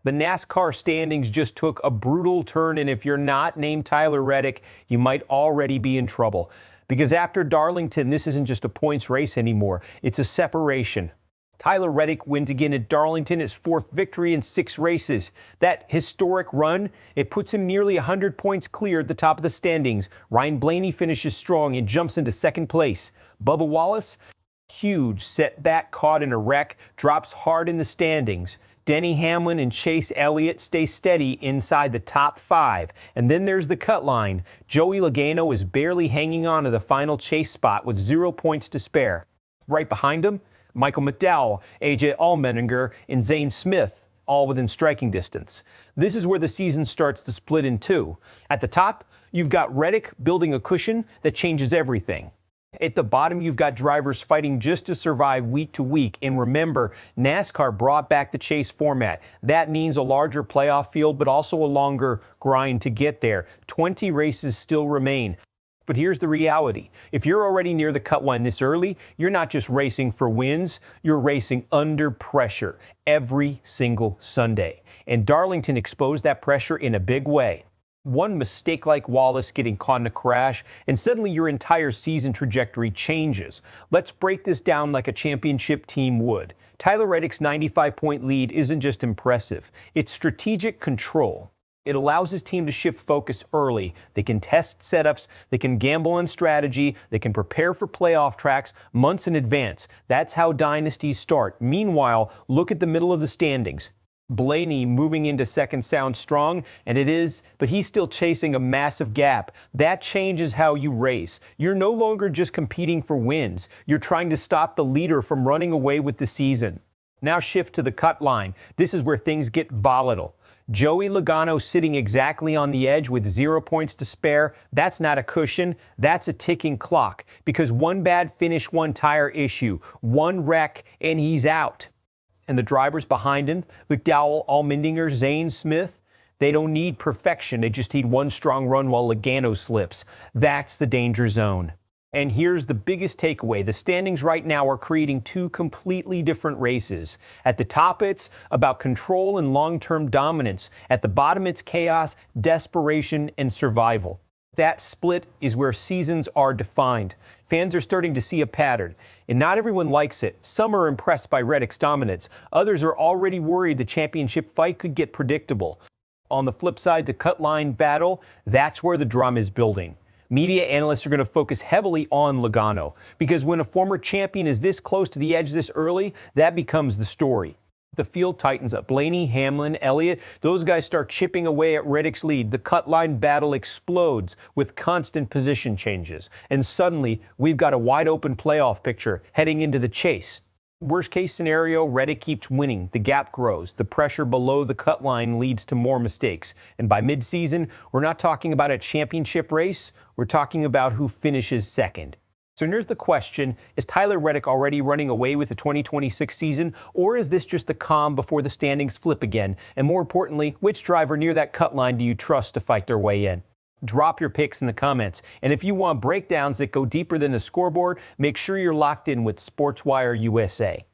The NASCAR standings just took a brutal turn, and if you're not named Tyler Reddick, you might already be in trouble. Because after Darlington, this isn't just a points race anymore. It's a separation. Tyler Reddick wins again at Darlington, his fourth victory in 6 races. That historic run, it puts him nearly 100 points clear at the top of the standings. Blaney finishes strong and jumps into second place. Bubba Wallace, huge setback, caught in a wreck, drops hard in the standings. Denny Hamlin and Chase Elliott stay steady inside the top 5. And then there's the cut line. Joey Logano is barely hanging on to the final chase spot with 0 points to spare. Right behind him, Michael McDowell, AJ Allmendinger, and Zane Smith, all within striking distance. This is where the season starts to split in 2. At the top, you've got Reddick building a cushion that changes everything. At the bottom, you've got drivers fighting just to survive week to week. And remember, NASCAR brought back the chase format. That means a larger playoff field, but also a longer grind to get there. 20 races still remain. But here's the reality. If you're already near the cut line this early, you're not just racing for wins, you're racing under pressure every single Sunday. And Darlington exposed that pressure in a big way. One mistake like Wallace getting caught in a crash, and suddenly your entire season trajectory changes. Let's break this down like a championship team would. Tyler Reddick's 95-point lead isn't just impressive, it's strategic control. It allows his team to shift focus early. They can test setups, they can gamble on strategy, they can prepare for playoff tracks months in advance. That's how dynasties start. Meanwhile, look at the middle of the standings. Blaney moving into second sounds strong, and it is, but he's still chasing a massive gap. That changes how you race. You're no longer just competing for wins. You're trying to stop the leader from running away with the season. Now shift to the cut line. This is where things get volatile. Joey Logano sitting exactly on the edge with 0 points to spare. That's not a cushion. That's a ticking clock. Because one bad finish, one tire issue, one wreck, and he's out. And the drivers behind him, McDowell, Allmendinger, Zane Smith, they don't need perfection. They just need one strong run while Logano slips. That's the danger zone. And here's the biggest takeaway. The standings right now are creating 2 completely different races. At the top, it's about control and long-term dominance. At the bottom, it's chaos, desperation, and survival. That split is where seasons are defined. Fans are starting to see a pattern, and not everyone likes it. Some are impressed by Reddick's dominance. Others are already worried the championship fight could get predictable. On the flip side, the cut line battle, that's where the drama is building. Media analysts are going to focus heavily on Logano, because when a former champion is this close to the edge this early, that becomes the story. The field tightens up. Blaney, Hamlin, Elliott, those guys start chipping away at Reddick's lead. The cut line battle explodes with constant position changes. And suddenly, we've got a wide open playoff picture heading into the chase. Worst case scenario, Reddick keeps winning. The gap grows. The pressure below the cut line leads to more mistakes. And by midseason, we're not talking about a championship race. We're talking about who finishes second. So here's the question, is Tyler Reddick already running away with the 2026 season, or is this just the calm before the standings flip again? And more importantly, which driver near that cut line do you trust to fight their way in? Drop your picks in the comments. And if you want breakdowns that go deeper than the scoreboard, make sure you're locked in with SportsWire USA.